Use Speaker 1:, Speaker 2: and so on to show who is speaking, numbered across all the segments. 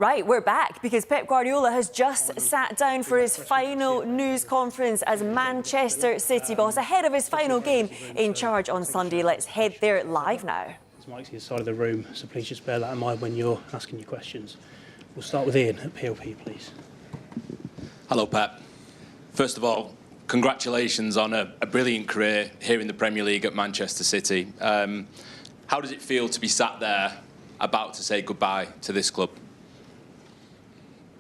Speaker 1: Right, we're back because Pep Guardiola has just sat down for his final news conference as Manchester City boss ahead of his final game in charge on Sunday. Let's head there live now.
Speaker 2: There's Mike's the side of the room, so please just bear that in mind when you're asking your questions. We'll start with Ian at PLP, please.
Speaker 3: Hello, Pep. First of all, congratulations on a brilliant career here in the Premier League at Manchester City. How does it feel to be sat there about to say goodbye to this club?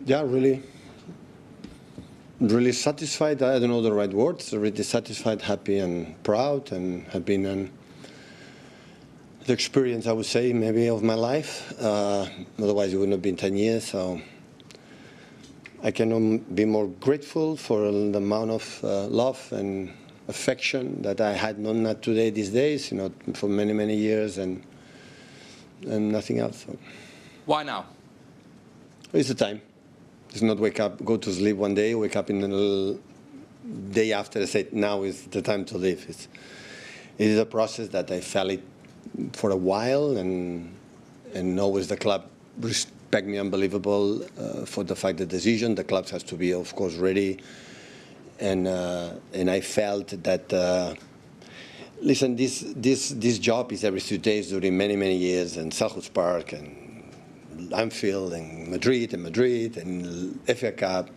Speaker 4: Yeah, really satisfied. I don't know the right words. Really satisfied, happy and proud, and have been the experience, I would say, maybe of my life. Otherwise, it wouldn't have been 10 years. So I cannot be more grateful for the amount of love and affection that I had not today, these days, for many, many years, and nothing else. So.
Speaker 3: Why now?
Speaker 4: It's the time. It's not wake up, go to sleep one day, wake up in the day after and say, now is the time to leave. It is a process that I felt it for a while, and always the club respect me unbelievable for the fact the decision. The club has to be, of course, ready. And I felt that, listen, this job is every 2 days during many, many years, and Selhurst Park, and Anfield, and Madrid, and FA Cup,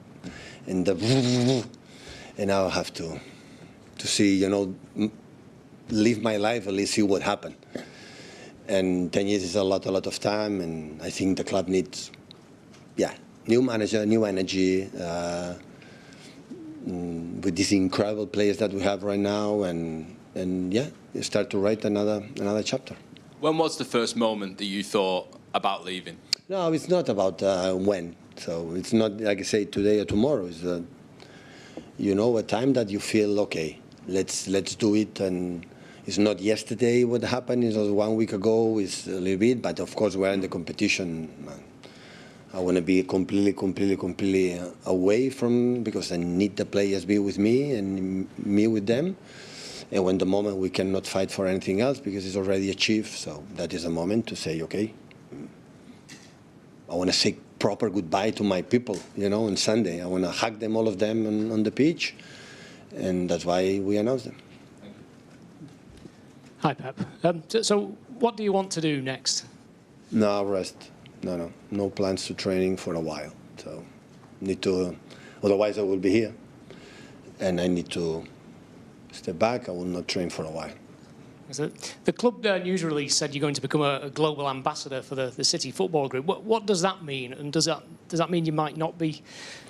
Speaker 4: and now I have to see, live my life, at least see what happened. And 10 years is a lot of time, and I think the club needs, new manager, new energy, with these incredible players that we have right now, and start to write another chapter. When was the first moment that you thought about leaving? No, it's not about when. So it's not like I say today or tomorrow. It's a time that you feel okay. Let's do it, and it's not yesterday what happened. It was 1 week ago. It's a little bit, but of course we're in the competition. I want to be completely away from, because I need the players be with me and me with them. And when the moment we cannot fight for anything else because it's already achieved, so that is a moment to say, okay, I want to say proper goodbye to my people, on Sunday. I want to hug them, all of them, on the pitch, and that's why we announced them.
Speaker 2: Hi, Pep. So what do you want to do next?
Speaker 4: No, rest. No plans to training for a while. So need to, otherwise I will be here, and I need to step back. I will not train for a while.
Speaker 2: The club news release said you're going to become a global ambassador for the City Football Group. What does that mean? And does that mean you might not be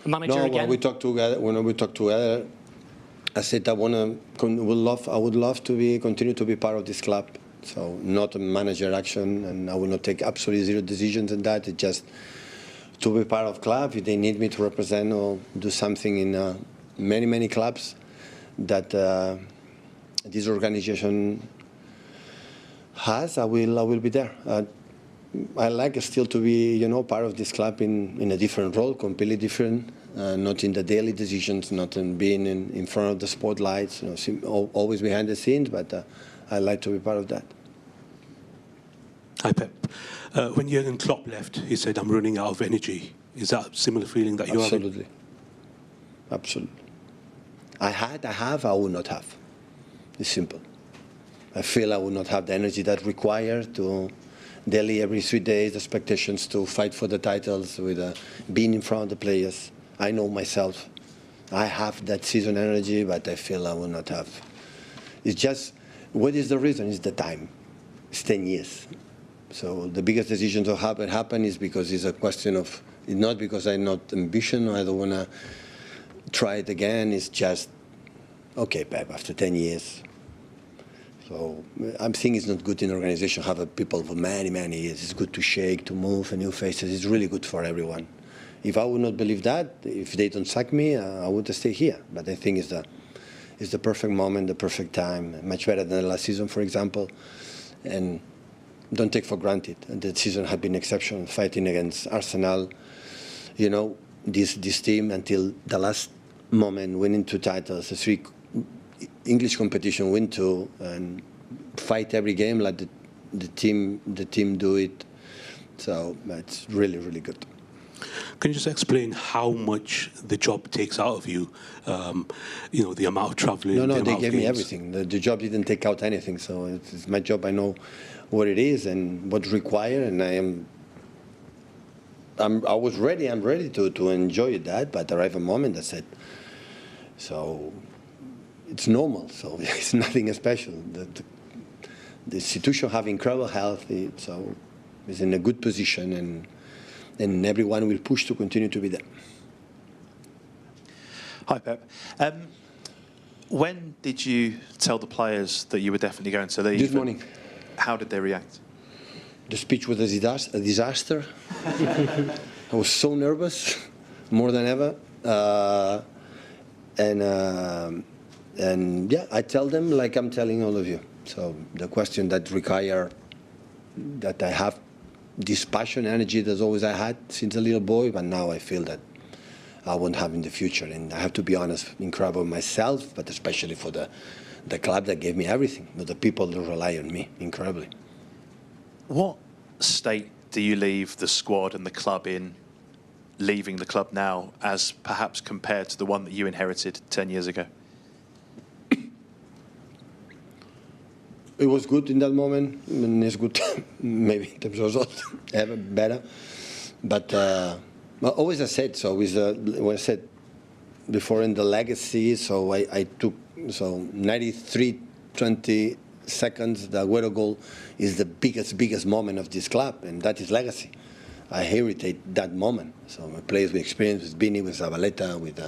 Speaker 2: a manager again?
Speaker 4: When we talk together, I said I would love to continue to be part of this club. So not a manager action, and I will not take absolutely zero decisions in that. It's just to be part of club. If they need me to represent or do something in many clubs that this organization has, I will be there. I like still to be, part of this club in a different role, completely different, not in the daily decisions, not in being in front of the spotlights, always behind the scenes, but I like to be part of that.
Speaker 5: Hi, Pep. When Jurgen Klopp left, he said, I'm running out of energy. Is that a similar feeling that you have? Absolutely.
Speaker 4: I have, I will not have. It's simple. I feel I will not have the energy that required to daily, every 3 days, expectations to fight for the titles, with being in front of the players. I know myself. I have that season energy, but I feel I will not have. It's just, what is the reason? It's the time. It's 10 years. So the biggest decision to happen is because it's a question of, not because I'm not ambitious, I don't want to try it again. It's just, okay, Pep, after 10 years. So I think it's not good in organization to have people for many years. It's good to shake, to move, new faces. It's really good for everyone. If I would not believe that, if they don't sack me, I would stay here. But I think it's the perfect moment, the perfect time, much better than the last season, for example. And don't take for granted. The season had been exceptional, fighting against Arsenal. This team until the last moment, winning 2 titles, 3 English competition, win 2, and fight every game like the team do it. So it's really good.
Speaker 5: Can you just explain how much the job takes out of you? You know, the amount of traveling.
Speaker 4: No, they gave me everything. The job didn't take out anything, so it's my job. I know what it is and what's required, and I was ready. I'm ready to enjoy that, but arrive a moment I said, so it's normal. So it's nothing special. The institution have incredible health, so it's in a good position, and everyone will push to continue to be there.
Speaker 6: Hi, Pep. When did you tell the players that you were definitely going to leave?
Speaker 4: This morning.
Speaker 6: How did they react?
Speaker 4: The speech was a disaster. I was so nervous, more than ever. And yeah, I tell them like I'm telling all of you. So the question that require that I have this passion, energy that always I had since a little boy, but now I feel that I won't have in the future. And I have to be honest, incredible myself, but especially for the club that gave me everything, the people that rely on me, incredibly.
Speaker 6: What state do you leave the squad and the club in, leaving the club now, as perhaps compared to the one that you inherited 10 years ago?
Speaker 4: It was good in that moment, and it's good maybe in terms of results, ever better. But always I said, so with when I said before in the legacy, so I took, so 93-20 seconds, the Agüero goal is the biggest moment of this club, and that is legacy. I heritage that moment. So my players with experience, with Bini, with Zabaleta, with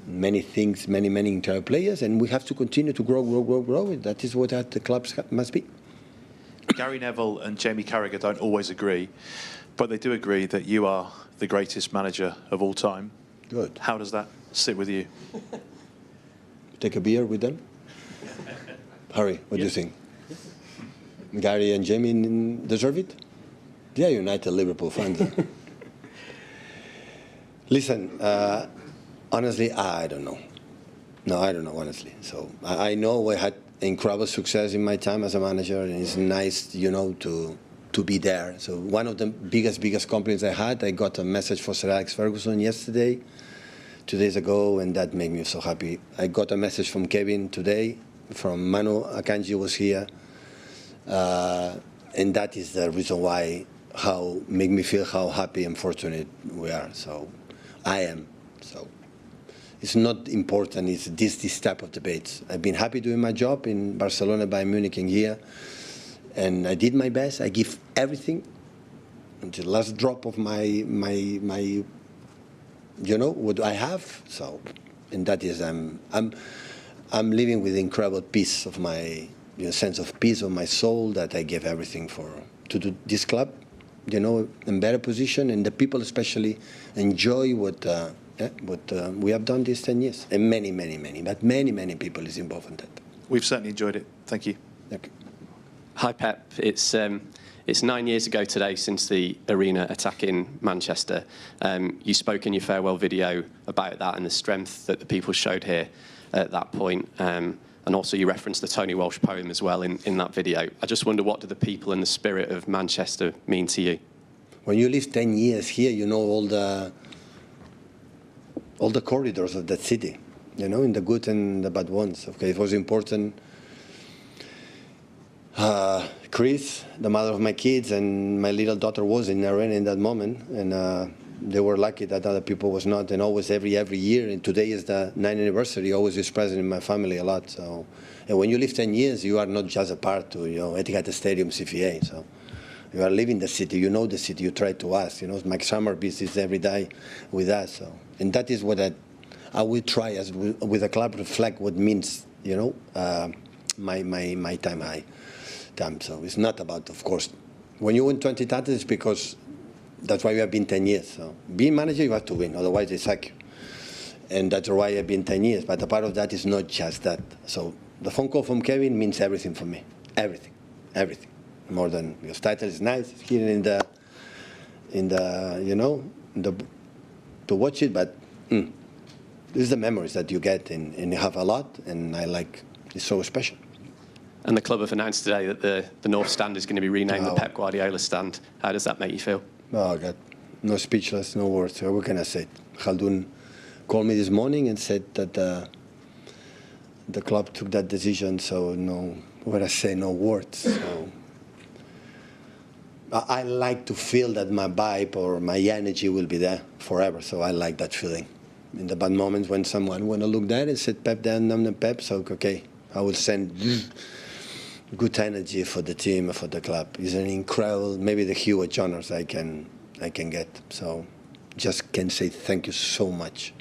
Speaker 4: many things, many entire players, and we have to continue to grow. That is what the clubs must be.
Speaker 6: Gary Neville and Jamie Carragher don't always agree, but they do agree that you are the greatest manager of all time.
Speaker 4: Good.
Speaker 6: How does that sit with you?
Speaker 4: Take a beer with them? Harry, what do you think? Gary and Jamie deserve it? They are United Liverpool fans. Listen, honestly, I don't know. No, I don't know, honestly. So I know I had incredible success in my time as a manager, and it's nice, you know, to be there. So one of the biggest compliments I had, I got a message for Sir Alex Ferguson yesterday, 2 days ago, and that made me so happy. I got a message from Kevin today, from Manu Akanji was here, and that is the reason why, how make me feel how happy and fortunate we are. So I am. So it's not important. It's this type of debates. I've been happy doing my job in Barcelona, Bayern Munich, and here, and I did my best. I give everything until the last drop of my you know what I have. So, and that is I'm living with incredible peace of my sense of peace of my soul that I give everything to do this club, you know, in better position, and the people especially enjoy what we have done these 10 years, and many people is involved in that.
Speaker 6: We've certainly enjoyed it. Thank you.
Speaker 4: Okay.
Speaker 7: Hi, Pep. It's 9 years ago today since the arena attack in Manchester. You spoke in your farewell video about that and the strength that the people showed here at that point. And also you referenced the Tony Walsh poem as well in that video. I just wonder, what do the people and the spirit of Manchester mean to you?
Speaker 4: When you live 10 years here, you know all the corridors of that city, you know, in the good and the bad ones. Okay, it was important. Chris, the mother of my kids, and my little daughter was in the arena in that moment, and they were lucky that other people was not. And always every year, and today is the 9th anniversary, always is present in my family a lot. So, and when you live 10 years, you are not just a part to, you know, Etihad Stadium, CFA. So you are living the city, you know the city, you try to ask. You know, my summer visits every day with us. So, and that is what I will try as with the club reflect what means, you know, my time high. So it's not about, of course, when you win 20 titles, it's because that's why we have been 10 years. So being manager, you have to win, otherwise they sack you. And that's why I've been 10 years. But a part of that is not just that. So the phone call from Kevin means everything for me. Everything. More than, because title is nice here in the you know, to watch it, but this is the memories that you get, and you have a lot, and I like, it's so special.
Speaker 7: And the club have announced today that the North Stand is going to be renamed the Pep Guardiola Stand. How does that make you feel?
Speaker 4: Oh, God. No speechless, no words. What can I say? Khaldoon called me this morning and said that the club took that decision, so no, what I say, no words. So I like to feel that my vibe or my energy will be there forever, so I like that feeling. In the bad moments when someone want to look there and said Pep there, I'm not Pep, so okay, I will send good energy for the team, for the club. It's an incredible, maybe the huge honors I can get. So just can say thank you so much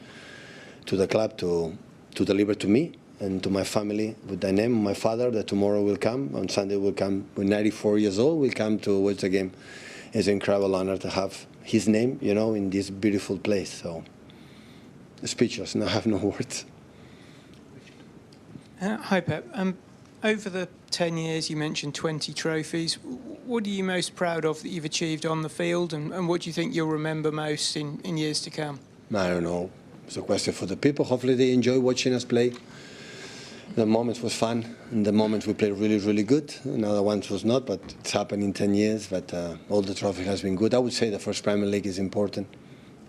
Speaker 4: to the club to deliver to me and to my family with the name. My father that tomorrow will come, on Sunday will come, with 94 years old, will come to watch the game. It's an incredible honor to have his name, you know, in this beautiful place. So speechless, I have no words.
Speaker 8: Hi, Pep. Over the 10 years, you mentioned 20 trophies. What are you most proud of that you've achieved on the field, and what do you think you'll remember most in years to come?
Speaker 4: I don't know. It's a question for the people. Hopefully they enjoy watching us play. The moments was fun, and the moments we played really, really good. And other ones was not, but it's happened in 10 years. But all the trophy has been good. I would say the first Premier League is important.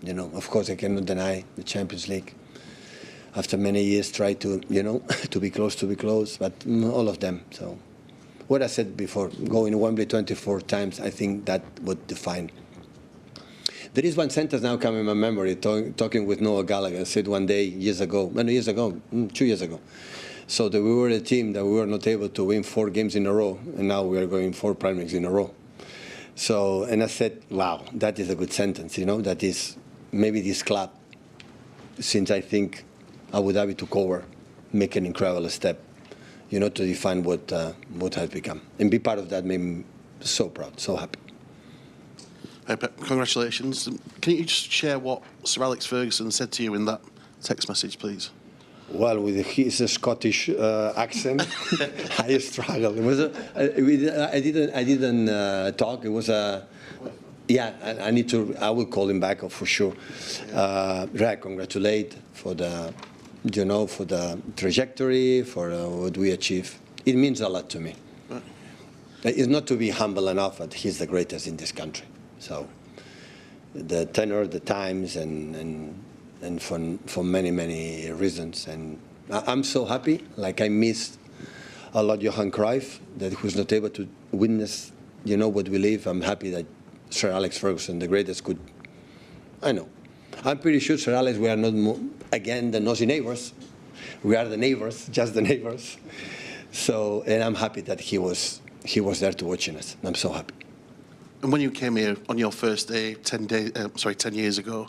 Speaker 4: You know, of course, I cannot deny the Champions League. After many years, try to, you know, to be close, but all of them. So, what I said before, going to Wembley 24 times, I think that would define. There is one sentence now coming in my memory, talking with Noah Gallagher, said one day, 2 years ago. So that we were a team that we were not able to win 4 games in a row, and now we are going 4 Premier Leagues in a row. So, and I said, wow, that is a good sentence, you know, that is maybe this club, since I think Abu Dhabi took over, make an incredible step, you know, to define what has become. And be part of that made me so proud, so happy.
Speaker 9: Hey, Pep, congratulations. Can you just share what Sir Alex Ferguson said to you in that text message, please?
Speaker 4: Well, with his Scottish accent, I struggled. It was I didn't talk. It was a. Yeah, I will call him back for sure. Congratulate for the, you know, for the trajectory, for what we achieve. It means a lot to me. Right. It's not to be humble enough, but he's the greatest in this country. So, the tenor, the times, and for many, many reasons. And I'm so happy. Like I missed a lot Johan Cruyff, that he was not able to witness, you know, what we live. I'm happy that Sir Alex Ferguson, the greatest, could. I know. I'm pretty sure, Sir Alex, we are not, again, the nosy neighbors. We are the neighbors, just the neighbors. So, and I'm happy that he was there to watching us. I'm so happy.
Speaker 9: And when you came here on your first day, 10 years ago,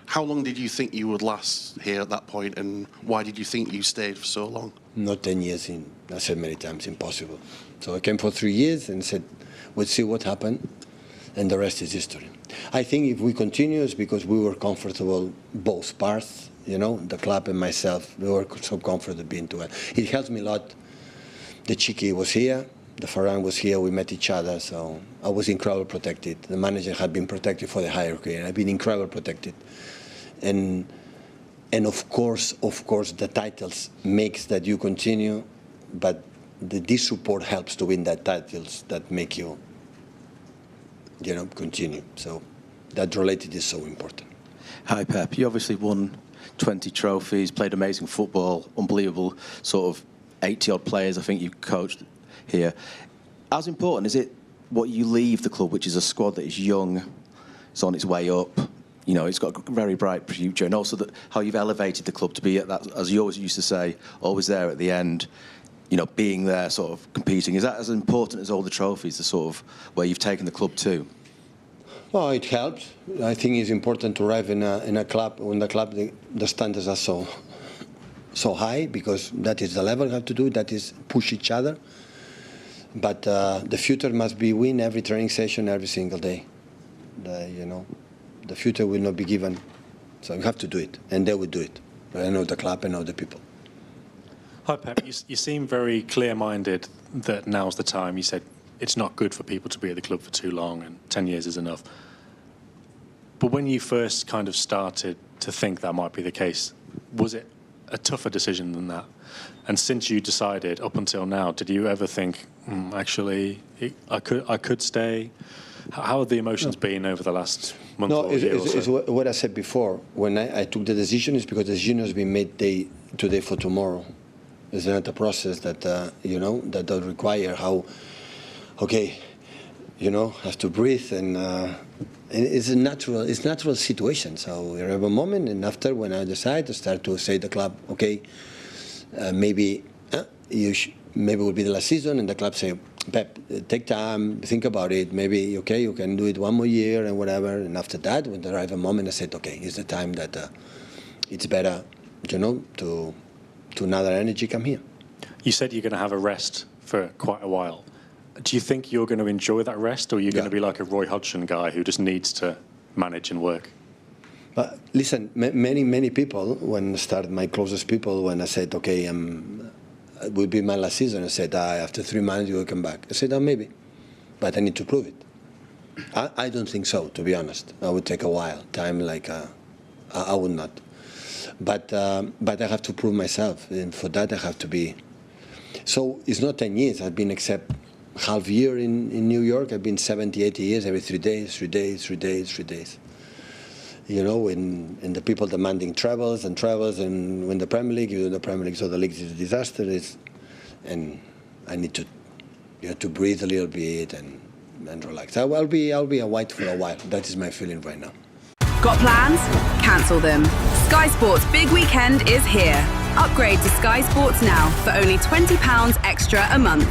Speaker 9: how long did you think you would last here at that point, and why did you think you stayed for so long?
Speaker 4: Not 10 years in. I said many times, impossible. So I came for 3 years and said, we'll see what happened, and the rest is history. I think if we continue, it's because we were comfortable, both parts, you know, the club and myself, we were so comfortable being together. It helps me a lot. The Chiqui was here, the Farhan was here, we met each other, so I was incredibly protected. The manager had been protected for the hierarchy, and I've been incredibly protected. And of course, the titles makes that you continue, but this support helps to win that titles that make you, you know, continue. So that related is so important.
Speaker 6: Hi, Pep. You obviously won 20 trophies, played amazing football, unbelievable sort of 80-odd players I think you coached here. As important is it what you leave the club, which is a squad that is young, it's on its way up, you know, it's got a very bright future, and also how you've elevated the club to be at that, as you always used to say, always there at the end, you know, being there, sort of competing. Is that as important as all the trophies, the sort of where you've taken the club to?
Speaker 4: Well, it helps. I think it's important to arrive in a club, when the standards are so high, because that is the level you have to do, that is push each other. But the future must be win every training session, every single day. You know, the future will not be given, so you have to do it, and they will do it. But I know the club, I know the people.
Speaker 10: Hi, Pep. You seem very clear-minded that now's the time. You said it's not good for people to be at the club for too long, and 10 years is enough. But when you first kind of started to think that might be the case, was it a tougher decision than that? And since you decided, up until now, did you ever think, actually, I could stay? How have the emotions been over the last month
Speaker 4: No,
Speaker 10: or year or
Speaker 4: it's
Speaker 10: so?
Speaker 4: what I said before. When I took the decision, is because the decision has been made today for tomorrow. It's not a process that that does require have to breathe and it's a natural situation. So we have a moment, and after when I decide to start to say to the club, okay, maybe maybe it will be the last season, and the club say, Pep, take time, think about it. Maybe okay, you can do it one more year and whatever. And after that, when there arrive a moment, I said, okay, it's the time that it's better, to another energy come here.
Speaker 10: You said you're going to have a rest for quite a while. Do you think you're going to enjoy that rest, or are you going to be like a Roy Hodgson guy who just needs to manage and work?
Speaker 4: But listen, many people, when I started, my closest people, when I said, okay, it will be my last season, I said, after 3 months you will come back. I said, maybe, but I need to prove it. I don't think so, to be honest. I would take a while, time I would not. But I have to prove myself, and for that I have to be. So it's not 10 years. I've been except half year in New York. I've been 70, 80 years, every 3 days. And the people demanding travels, and when the Premier League, so the league is a disaster. And I need to breathe a little bit and relax. I'll be a white for a while. That is my feeling right now.
Speaker 11: Got plans? Cancel them. Sky Sports' big weekend is here. Upgrade to Sky Sports now for only £20 extra a month.